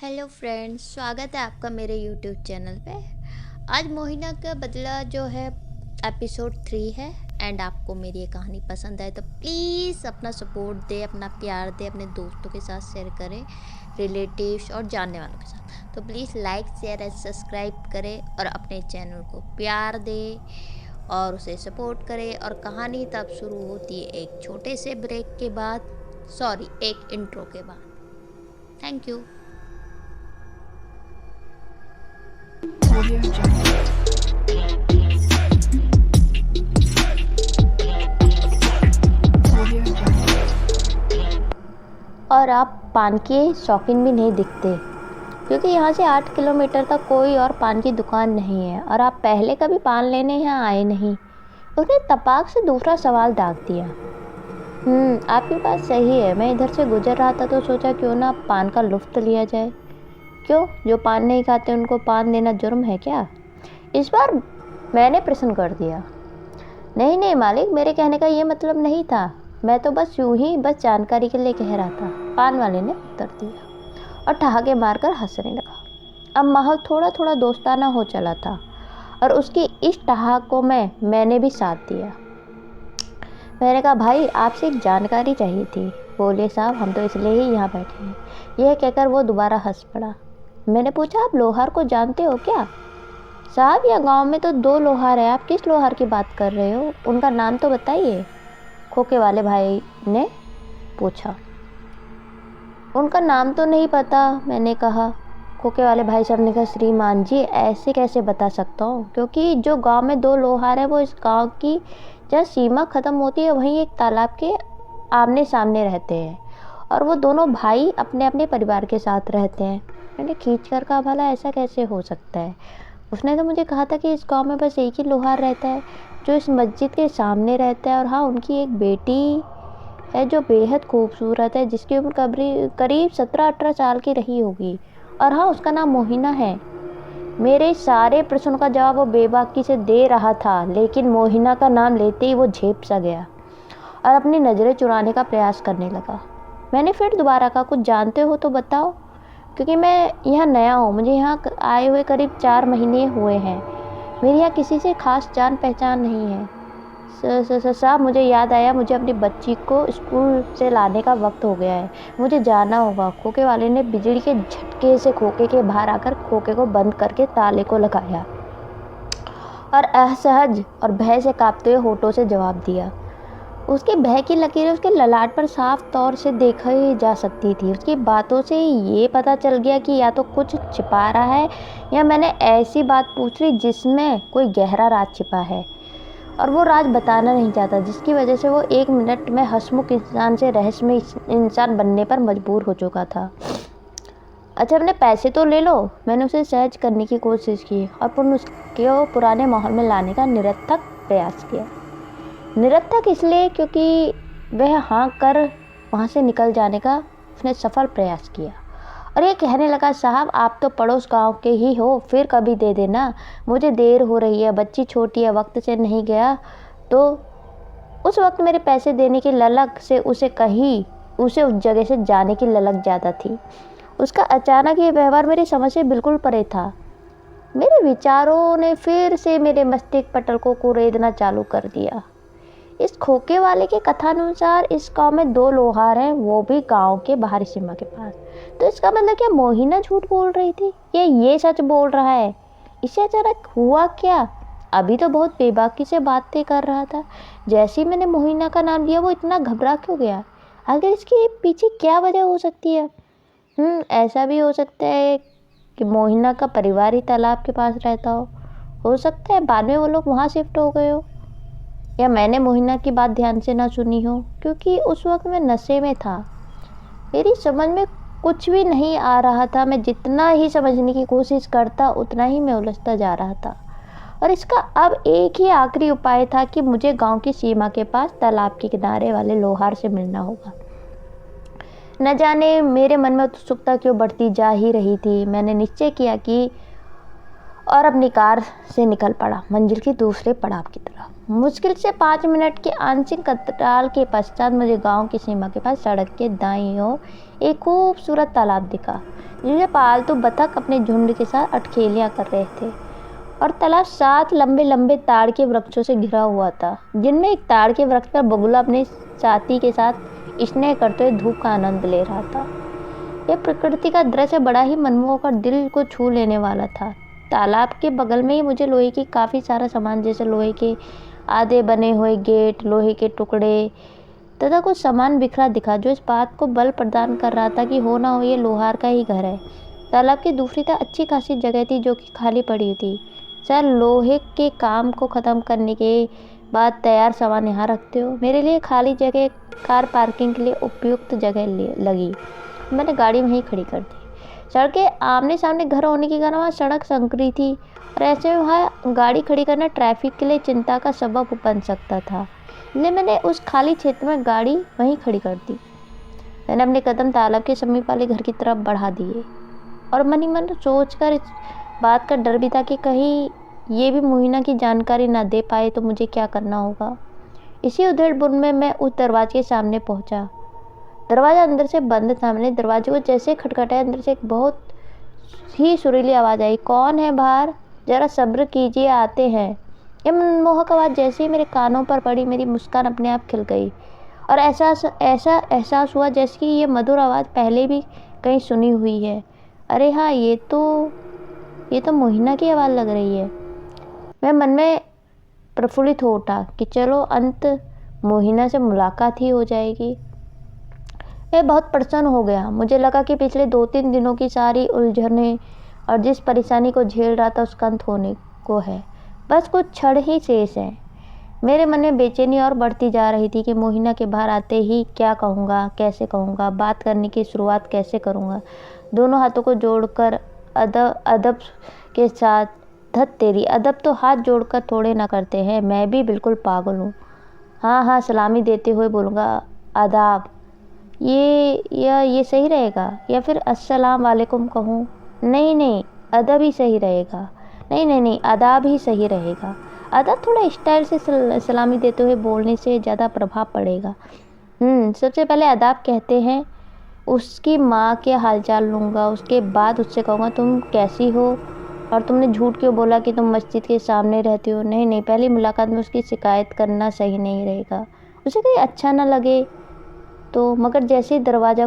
Hello friends, स्वागत है आपका मेरे यूट्यूब चैनल पे। आज मोहिना का बदला जो है एपिसोड 3 है। एंड आपको मेरी ये कहानी पसंद आए तो प्लीज़ अपना सपोर्ट दे, अपना प्यार दे, अपने दोस्तों के साथ शेयर करें, रिलेटिव्स और जानने वालों के साथ। तो please like share and subscribe करें और अपने चैनल को प्यार दे और उसे सपोर्ट करें। और कहानी तब शुरू होती है एक छोटे से ब्रेक के बाद, एक इंट्रो के बाद। Thank you. और आप पान के शौकीन भी नहीं दिखते, क्योंकि यहाँ से 8 किलोमीटर तक कोई और पान की दुकान नहीं है और आप पहले कभी पान लेने यहाँ आए नहीं। उसने तपाक से दूसरा सवाल दाग दिया। आपकी बात सही है। मैं इधर से गुजर रहा था तो सोचा क्यों ना पान का लुत्फ़ लिया जाए। क्यों, जो पान नहीं खाते उनको पान देना जुर्म है क्या? इस बार मैंने प्रश्न कर दिया। नहीं मालिक, मेरे कहने का ये मतलब नहीं था। मैं तो बस यूं ही जानकारी के लिए कह रहा था, पान वाले ने उत्तर दिया और ठहाके मारकर हंसने लगा। अब माहौल थोड़ा थोड़ा दोस्ताना हो चला था और उसकी इस ठहाकों में मैंने भी साथ दिया। मैंने कहा, भाई आपसे एक जानकारी चाहिए थी। बोलिए साहब, हम तो इसलिए ही यहाँ बैठे हैं। यह कहकर वो दोबारा हंस पड़ा। मैंने पूछा, आप लोहार को जानते हो क्या? साहब, यह गांव में तो 2 लोहार हैं। आप किस लोहार की बात कर रहे हो? उनका नाम तो बताइए, खोके वाले भाई ने पूछा। उनका नाम तो नहीं पता, मैंने कहा। खोके वाले भाई साहब ने कहा, श्रीमान जी ऐसे कैसे बता सकता हूँ, क्योंकि जो गांव में 2 लोहार हैं वो इस गांव की जहाँ सीमा ख़त्म होती है वहीं एक तालाब के आमने सामने रहते हैं और वो दोनों भाई अपने अपने परिवार के साथ रहते हैं। मैंने खींच कर कहा, भला ऐसा कैसे हो सकता है? उसने तो मुझे कहा था कि इस गांव में बस एक ही लोहार रहता है जो इस मस्जिद के सामने रहता है, और हाँ, उनकी एक बेटी है जो बेहद खूबसूरत है, जिसकी उम्र करीब 17-18 साल की रही होगी, और हाँ, उसका नाम मोहिना है। मेरे सारे प्रश्नों का जवाब वो बेबाकी से दे रहा था, लेकिन मोहिना का नाम लेते ही वो झेप सा गया और अपनी नज़रें चुराने का प्रयास करने लगा। मैंने फिर दोबारा कहा, कुछ जानते हो तो बताओ, क्योंकि मैं यहाँ नया हूँ। मुझे यहाँ आए हुए करीब 4 महीने हुए हैं। मेरी यहाँ किसी से खास जान पहचान नहीं है। साहब, मुझे याद आया, मुझे अपनी बच्ची को स्कूल से लाने का वक्त हो गया है। मुझे जाना होगा। खोके वाले ने बिजली के झटके से खोके के बाहर आकर खोके को बंद करके ताले को लगाया और असहज और भय से कांपते हुए होठों से जवाब दिया। उसके भय की लकीरें उसके ललाट पर साफ तौर से देखी जा सकती थी। उसकी बातों से ये पता चल गया कि या तो कुछ छिपा रहा है या मैंने ऐसी बात पूछ ली जिसमें कोई गहरा राज छिपा है और वो राज बताना नहीं चाहता, जिसकी वजह से वो 1 मिनट में हंसमुख इंसान से रहस्यमय इंसान बनने पर मजबूर हो चुका था। अच्छा, अपने पैसे तो ले लो। मैंने उसे सहज करने की कोशिश की और उसके पुराने माहौल में लाने का निरर्थक प्रयास किया। निरर्थक इसलिए क्योंकि वह हाँ कर वहाँ से निकल जाने का उसने सफल प्रयास किया और ये कहने लगा, साहब आप तो पड़ोस गांव के ही हो, फिर कभी दे देना। मुझे देर हो रही है, बच्ची छोटी है, वक्त से नहीं गया तो उस वक्त मेरे पैसे देने की ललक से उसे उस जगह से जाने की ललक ज़्यादा थी। उसका अचानक ये व्यवहार मेरी समझ से बिल्कुल परे था। मेरे विचारों ने फिर से मेरे मस्तिष्क पटल को कुरेदना चालू कर दिया। इस खोके वाले के कथानुसार इस गांव में 2 लोहार हैं, वो भी गांव के बाहरी सीमा के पास। तो इसका मतलब क्या मोहिना झूठ बोल रही थी या ये सच बोल रहा है? इसे अचानक हुआ क्या? अभी तो बहुत बेबाकी से बातें कर रहा था। जैसे ही मैंने मोहिना का नाम लिया वो इतना घबरा क्यों गया? आखिर इसके पीछे क्या वजह हो सकती है? ऐसा भी हो सकता है कि मोहिना का परिवार ही तालाब के पास रहता हो सकता है बाद में वो लोग वहाँ शिफ्ट हो गए हो, या मैंने मोहिना की बात ध्यान से ना सुनी हो, क्योंकि उस वक्त मैं नशे में था। मेरी समझ में कुछ भी नहीं आ रहा था। मैं जितना ही समझने की कोशिश करता उतना ही मैं उलझता जा रहा था और इसका अब एक ही आखिरी उपाय था कि मुझे गांव की सीमा के पास तालाब के किनारे वाले लोहार से मिलना होगा। न जाने मेरे मन में उत्सुकता क्यों बढ़ती जा ही रही थी। मैंने निश्चय किया कि और अपनी कार से निकल पड़ा मंजिल की दूसरे पड़ाव की तरफ। मुश्किल से 5 मिनट के आंशिक अंतराल के पश्चात मुझे गांव की सीमा के पास सड़क के दाईं ओर एक खूबसूरत तालाब दिखा, जिसमें पालतू बतख अपने झुंड के साथ अठखेलियां कर रहे थे। और तालाब 7 लंबे लंबे ताड़ के वृक्षों से घिरा हुआ था, जिनमें एक ताड़ के वृक्ष पर बगुला अपने साथी के साथ स्नेह करते हुए धूप का आनंद ले रहा था। यह प्रकृति का दृश्य बड़ा ही मनमोहक और दिल को छू लेने वाला था। तालाब के बगल में ही मुझे लोहे की काफ़ी सारा सामान, जैसे लोहे के आधे बने हुए गेट, लोहे के टुकड़े तथा कुछ सामान बिखरा दिखा, जो इस बात को बल प्रदान कर रहा था कि हो ना हो ये लोहार का ही घर है। तालाब की दूसरी तरफ अच्छी खासी जगह थी जो कि खाली पड़ी थी। शायद लोहे के काम को ख़त्म करने के बाद तैयार सामान यहाँ रखते हो। मेरे लिए खाली जगह कार पार्किंग के लिए उपयुक्त जगह लगी। मैंने गाड़ी वहीं खड़ी कर दी। सड़कें आमने सामने घर होने के कारण वहाँ सड़क संकरी थी, और ऐसे में वहाँ गाड़ी खड़ी करना ट्रैफिक के लिए चिंता का सबब बन सकता था। इसलिए मैंने उस खाली क्षेत्र में गाड़ी वहीं खड़ी कर दी। मैंने अपने कदम तालाब के समीप वाले घर की तरफ बढ़ा दिए, और मन ही मन सोचकर इस बात का डर भी था कि कहीं ये भी मोहिना की जानकारी ना दे पाए तो मुझे क्या करना होगा। इसी उधेड़-बुन में मैं उस दरवाजे के सामने पहुंचा। दरवाज़ा अंदर से बंद था। मैंने दरवाजे को जैसे खटखटाया, अंदर से एक बहुत ही सुरीली आवाज़ आई, कौन है बाहर? ज़रा सब्र कीजिए, आते हैं। ये मनमोहक आवाज़ जैसे ही मेरे कानों पर पड़ी, मेरी मुस्कान अपने आप खिल गई, और ऐसा एहसास हुआ जैसे कि ये मधुर आवाज़ पहले भी कहीं सुनी हुई है। अरे हाँ, ये तो मोहिना की आवाज़ लग रही है। मैं मन में प्रफुल्लित हो उठा कि चलो अंत मोहिना से मुलाकात ही हो जाएगी। मैं बहुत प्रसन्न हो गया। मुझे लगा कि पिछले 2-3 दिनों की सारी उलझनें और जिस परेशानी को झेल रहा था उसका अंत होने को है। बस कुछ क्षण ही शेष हैं। मेरे मन में बेचैनी और बढ़ती जा रही थी कि मोहिना के बाहर आते ही क्या कहूँगा, कैसे कहूँगा, बात करने की शुरुआत कैसे करूँगा। दोनों हाथों को जोड़कर अदब के साथ, धत तेरी, अदब तो हाथ जोड़कर थोड़े ना करते हैं, मैं भी बिल्कुल पागल हूँ। हाँ, सलामी देते हुए बोलूँगा, आदाब। ये सही रहेगा, या फिर अस्सलाम वालेकुम कहूँ? नहीं, अदब ही सही रहेगा। नहीं, आदाब ही सही रहेगा। अदब थोड़ा स्टाइल से सलामी देते हुए बोलने से ज़्यादा प्रभाव पड़ेगा। सबसे पहले आदाब कहते हैं, उसकी माँ के हालचाल लूँगा, उसके बाद उससे कहूँगा तुम कैसी हो, और तुमने झूठ क्यों बोला कि तुम मस्जिद के सामने रहती हो? नहीं, पहली मुलाकात में उसकी शिकायत करना सही नहीं रहेगा। उसे कहीं अच्छा ना लगे तो। मगर जैसे ही दरवाज़ा